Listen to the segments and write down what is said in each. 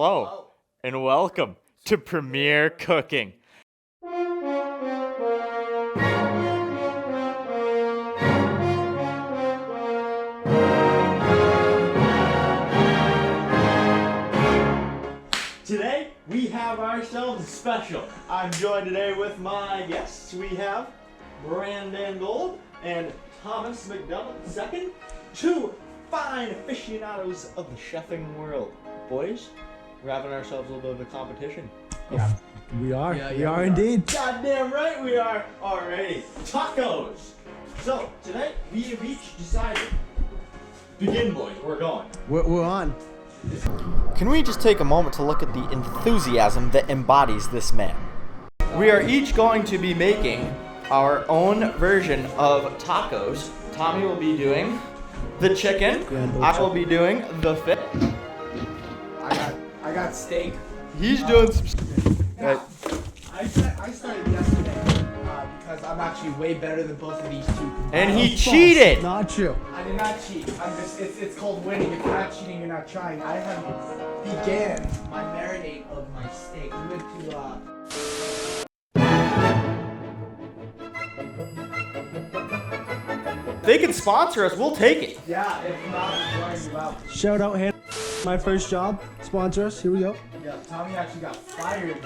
Hello, and welcome to Premier Cooking. Today, we have ourselves a special. I'm joined today with my guests. We have Brandon Gold and Thomas McDonald II, two fine aficionados of the chefing world. Boys, we're having ourselves a little bit of a competition. Yeah, we are. We are indeed. Goddamn right we are. Alrighty, tacos. So today we have each decided. Begin, boys. We're going. We're on. Can we just take a moment to look at the enthusiasm that embodies this man? We are each going to be making our own version of tacos. Tommy will be doing the chicken. I will be doing the fish. I got steak. He's doing some. I started yesterday because I'm actually way better than both of these two combined. And he cheated. Not true. I did not cheat. It's called winning. If you're not cheating, you're not trying. I have began my marinade of my steak. We went to If they can sponsor us, we'll take it. yeah. If not, I'm going you out. Shout out, Han. My first job. Sponsor us. Here we go. Yeah, Tommy actually got fired.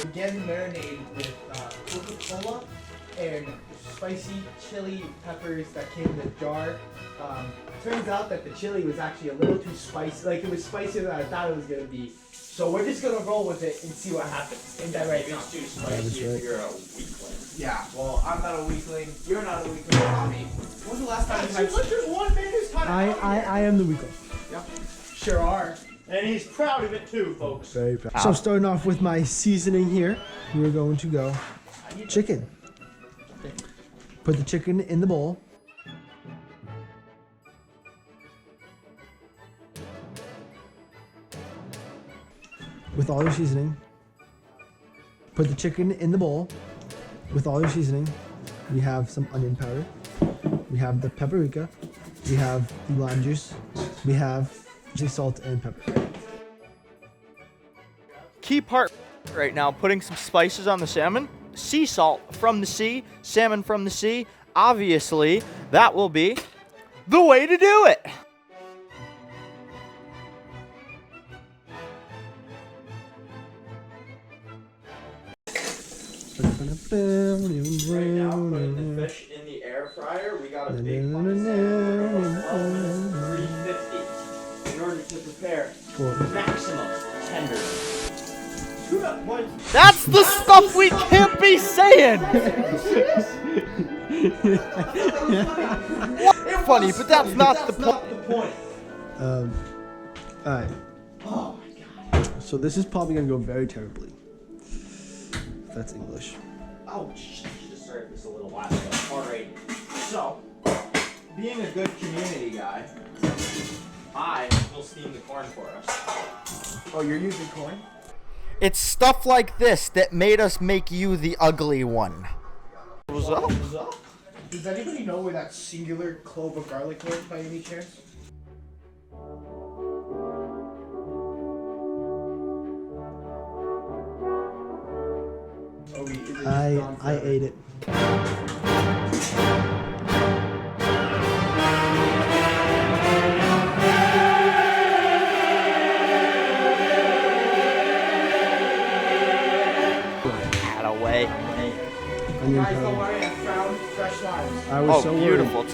Began the marinade with Coca-Cola and spicy chili peppers that came in a jar. Turns out that the chili was actually a little too spicy. Like, it was spicier than I thought it was gonna be. So we're just gonna roll with it and see what happens. Ain't that right? It's too spicy if you're a weakling. Yeah, well, I'm not a weakling. You're not a weakling, Tommy. When was the last time you had... There's one man who's kind of I am the weakling. Yep. Sure are. And he's proud of it too, folks. Very proud. So starting off with my seasoning here, we're going to go chicken. Put the chicken in the bowl. With all your seasoning. Put the chicken in the bowl. With all your seasoning. We have some onion powder. We have the paprika. We have the lime juice. We have salt and pepper. Key part right now, putting some spices on the salmon. Sea salt from the sea, salmon from the sea. Obviously, that will be the way to do it. Right now, putting the fish in the air fryer. We got a big one of salmon from 350 in order to prepare maximum tenderness. That's the stuff we can't be saying! Funny, but that's not the point. Alright. Oh my god. So this is probably gonna go very terribly. That's English. Oh, shit, I should have started this a little while ago. Alright. So, being a good community guy, I will steam the corn for us. Oh, you're using corn? It's stuff like this that made us make you the ugly one. What's up? Does anybody know where that singular clove of garlic went by any chance? Oh, I ate it. Away. Onion Guys, don't powder. worry, I found fresh limes. I was so beautiful. worried.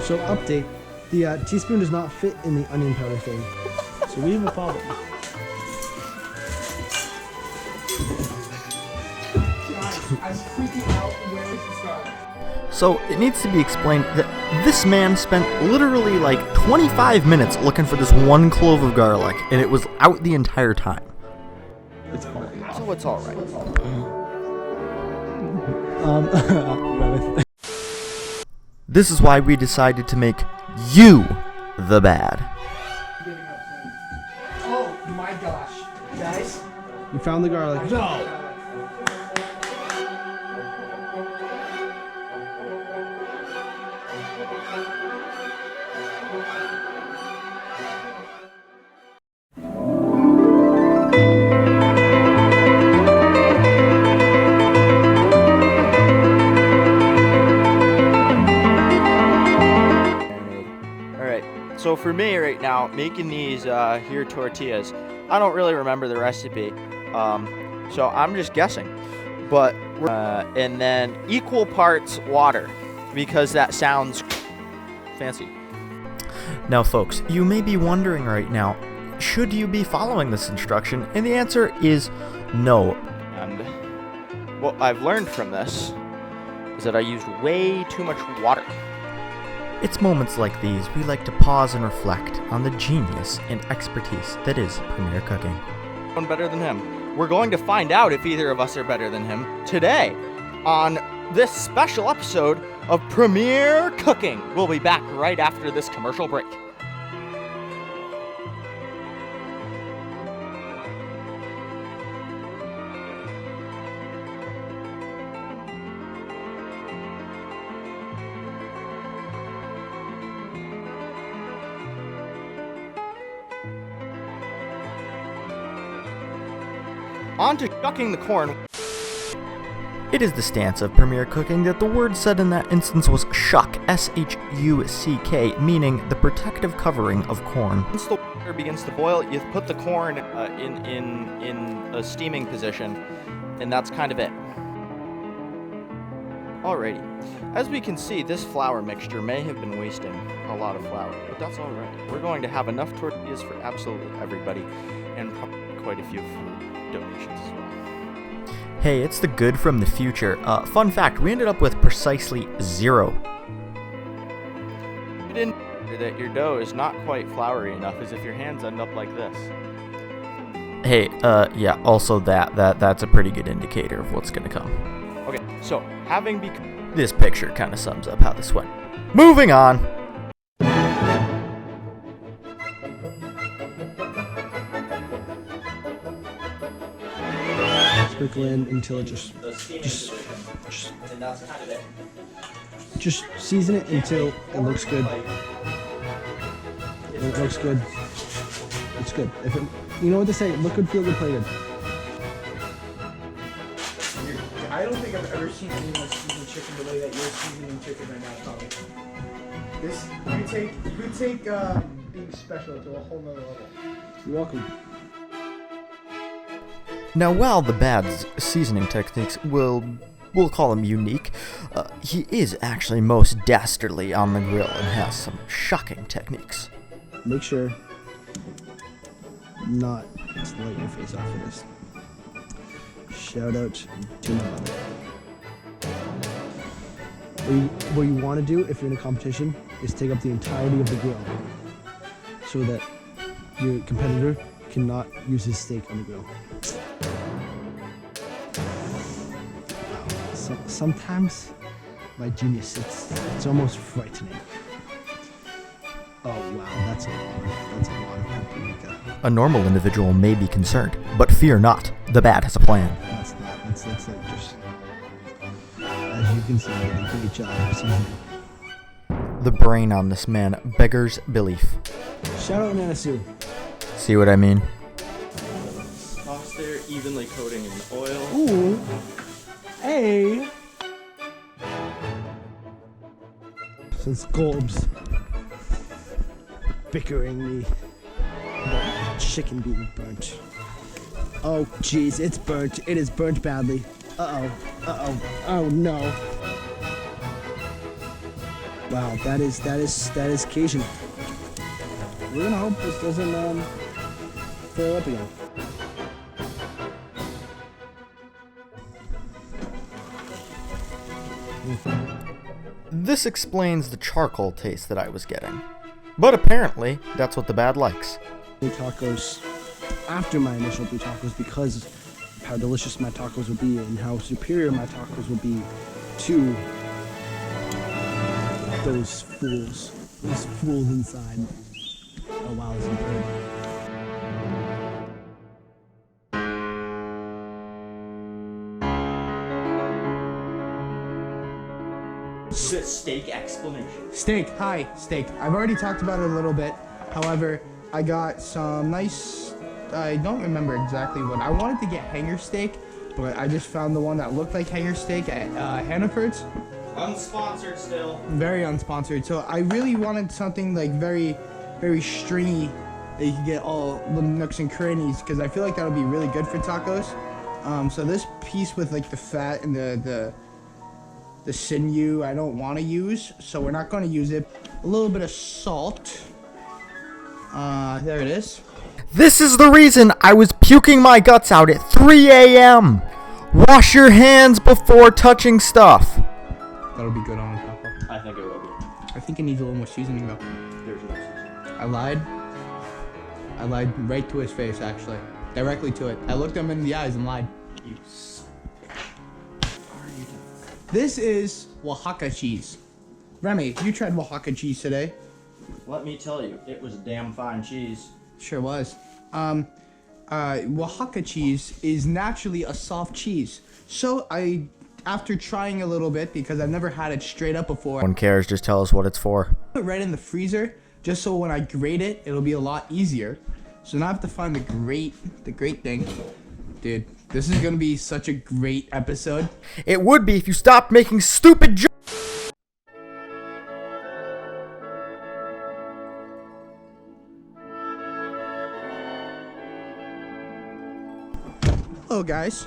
So update, the teaspoon does not fit in the onion powder thing. So we have a problem. Guys, I'm freaking out. Where is this garlic? So it needs to be explained that this man spent literally like 25 minutes looking for this one clove of garlic, and it was out the entire time. So it's all right. This is why we decided to make you the bad. Oh my gosh. Guys. You found the garlic. No. for me right now, making these here tortillas, I don't really remember the recipe, so I'm just guessing. But and then equal parts water, because that sounds fancy. Now folks, you may be wondering right now, should you be following this instruction? And the answer is no. And what I've learned from this is that I used way too much water. It's moments like these we like to pause and reflect on the genius and expertise that is Premier Cooking. One better than him. We're going to find out if either of us are better than him today on this special episode of Premier Cooking. We'll be back right after this commercial break. On to shucking the corn. It is the stance of Premier Cooking that the word said in that instance was shuck, S-H-U-C-K, meaning the protective covering of corn. Once the water begins to boil, you put the corn in a steaming position, and that's kind of it. Alrighty. As we can see, this flour mixture may have been wasting a lot of flour, but that's alright. We're going to have enough tortillas for absolutely everybody, and probably quite a few food donations as well. Hey, it's the good from the future. Fun fact, we ended up with precisely 0. You didn't know that your dough is not quite floury enough, as if your hands end up like this. Hey, yeah, also that's a pretty good indicator of what's gonna come. Okay, so, having become... This picture kind of sums up how this went. Moving on! Sprinkle in until it just season it until it looks good. When it looks good, it's good. If it, you know what they say, look good, feel good, play good. I don't think I've ever seen anyone season chicken the way that you're seasoning chicken right now, Tommy. This, you take being special to a whole nother level. You're welcome. Now, while the Bad's seasoning techniques we'll call him unique, he is actually most dastardly on the grill and has some shocking techniques. Make sure not to light your face off for this. Shout out to my mother. What you want to do if you're in a competition is take up the entirety of the grill so that your competitor cannot use his steak on the grill. So, sometimes my genius, it's almost frightening. Oh wow, that's a lot of paprika. A normal individual may be concerned, but fear not, the Bad has a plan. That's like just, as you can see, I did a great job of seasoning. The brain on this man beggars belief. Shout out Nana Sue. See what I mean? Toss there, evenly coating in oil. Ooh, hey. Since Golb's bickering me about chicken being burnt. Oh jeez, it's burnt. It is burnt badly. Oh no. Wow, that is Cajun. We're gonna hope this doesn't flare up again. This explains the charcoal taste that I was getting. But apparently, that's what the Bad likes. Tacos after my initial 3 tacos because of how delicious my tacos would be and how superior my tacos would be to those fools inside. Oh wow, this is good. The steak explanation. Steak, hi, steak. I've already talked about it a little bit. However, I got some nice, I don't remember exactly what. I wanted to get hanger steak, but I just found the one that looked like hanger steak at Hannaford's. Unsponsored still. Very unsponsored. So I really wanted something like very very stringy, that you can get all little nooks and crannies, because I feel like that would be really good for tacos. So this piece with like the fat and the sinew, I don't want to use, so we're not going to use it. A little bit of salt. There it is. This is the reason I was puking my guts out at 3 a.m. Wash your hands before touching stuff. That'll be good on a taco. I think it will be. I think it needs a little more seasoning though. There's no seasoning. I lied. I lied right to his face, actually. Directly to it. I looked him in the eyes and lied. You This is Oaxaca cheese. Remy, you tried Oaxaca cheese today. Let me tell you, it was damn fine cheese. Sure was. Oaxaca cheese is naturally a soft cheese. So after trying a little bit, because I've never had it straight up before, No one cares, just tell us what it's for. put it right in the freezer, just so when I grate it, it'll be a lot easier. So now I have to find the great thing. Dude, this is gonna be such a great episode. It would be if you stopped making stupid jokes. Hello guys.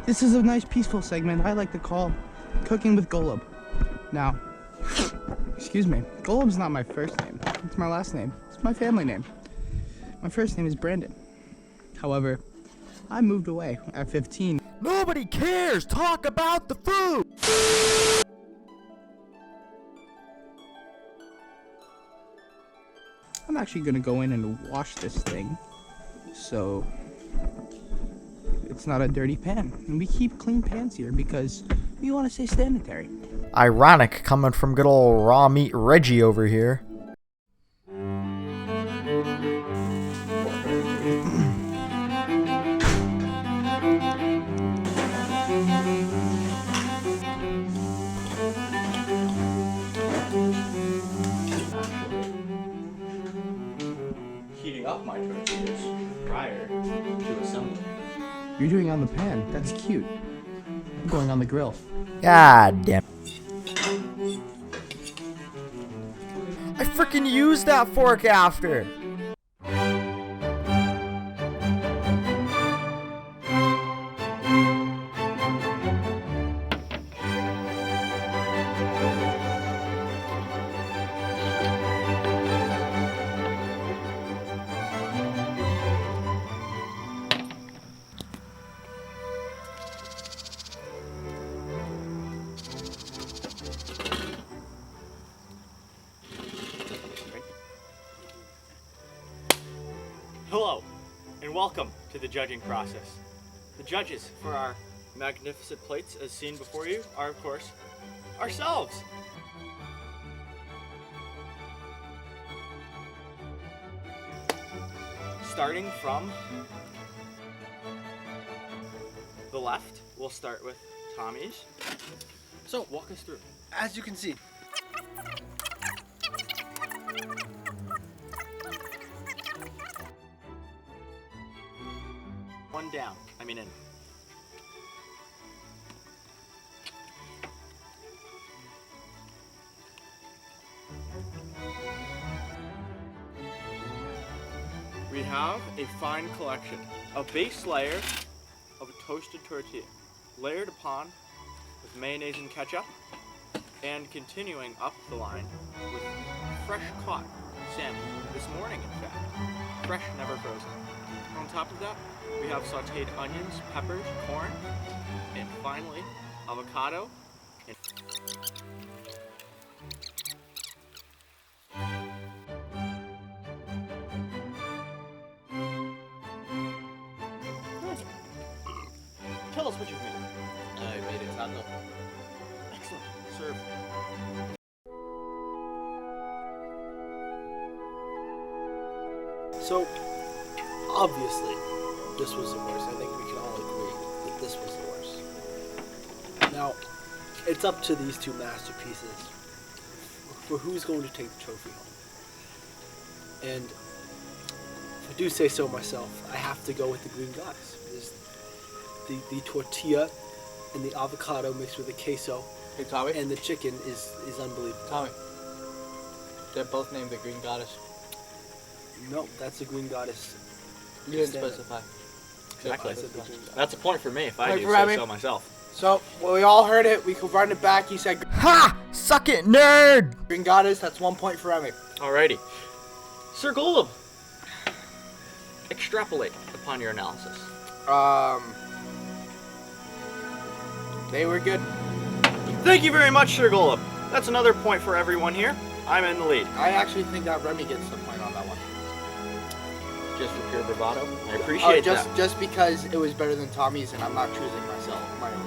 This is a nice peaceful segment I like to call Cooking with Golub. Now, excuse me, Golub's not my first name. It's my last name. It's my family name. My first name is Brandon. However, I moved away at 15. Nobody cares. Talk about the food. I'm actually gonna go in and wash this thing, so it's not a dirty pan. And we keep clean pans here because we want to stay sanitary. Ironic coming from good old raw meat Reggie over here. Heating up my tortillas prior to assembly. You're doing it on the pan. That's cute. I'm going on the grill. God damn. I freaking used that fork after. Hello, and welcome to the judging process. The judges for our magnificent plates, as seen before you, are of course ourselves. Starting from the left, we'll start with Tommy's. So walk us through. As you can see, One down. I mean in. We have a fine collection. A base layer of a toasted tortilla, layered upon with mayonnaise and ketchup, and continuing up the line with fresh caught salmon. This morning, in fact. Fresh, never frozen. On top of that, we have sauteed onions, peppers, corn, and finally, avocado. And tell us what you've made. I made a taco. Excellent. Serve. So, obviously, this was the worst. I think we can all agree that this was the worst. Now, it's up to these two masterpieces for who's going to take the trophy home. And if I do say so myself, I have to go with the Green Goddess. The tortilla and the avocado mixed with the queso. Hey Tommy. And the chicken is unbelievable. Tommy. They're both named the Green Goddess. Nope, that's the green goddess. You didn't Stand it. specify. Exactly. I said the green goddess. That's a point for me if I Point do for say Remy. so myself. So, well, we all heard it. We could run it back. He said Ha! Suck it, nerd! green goddess. That's 1 point for Remy. Alrighty. Sir Golub, extrapolate upon your analysis. They were good. Thank you very much, Sir Golub. That's another point for everyone here. I'm in the lead. I actually think that Remy gets the point on that one. Just for pure bravado. I appreciate that. Just because it was better than Tommy's, and I'm not choosing my own.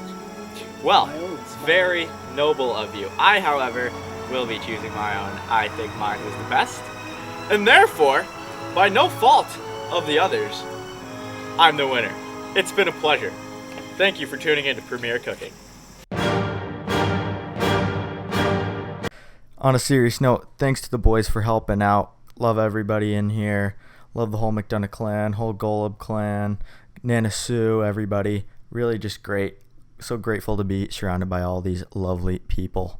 Well, My own. very noble of you. I, however, will be choosing my own. I think mine was the best. And therefore, by no fault of the others, I'm the winner. It's been a pleasure. Thank you for tuning in to Premier Cooking. On a serious note, thanks to the boys for helping out. Love everybody in here. Love the whole McDonough clan, whole Golub clan, Nana Sue, everybody. Really just great. So grateful to be surrounded by all these lovely people.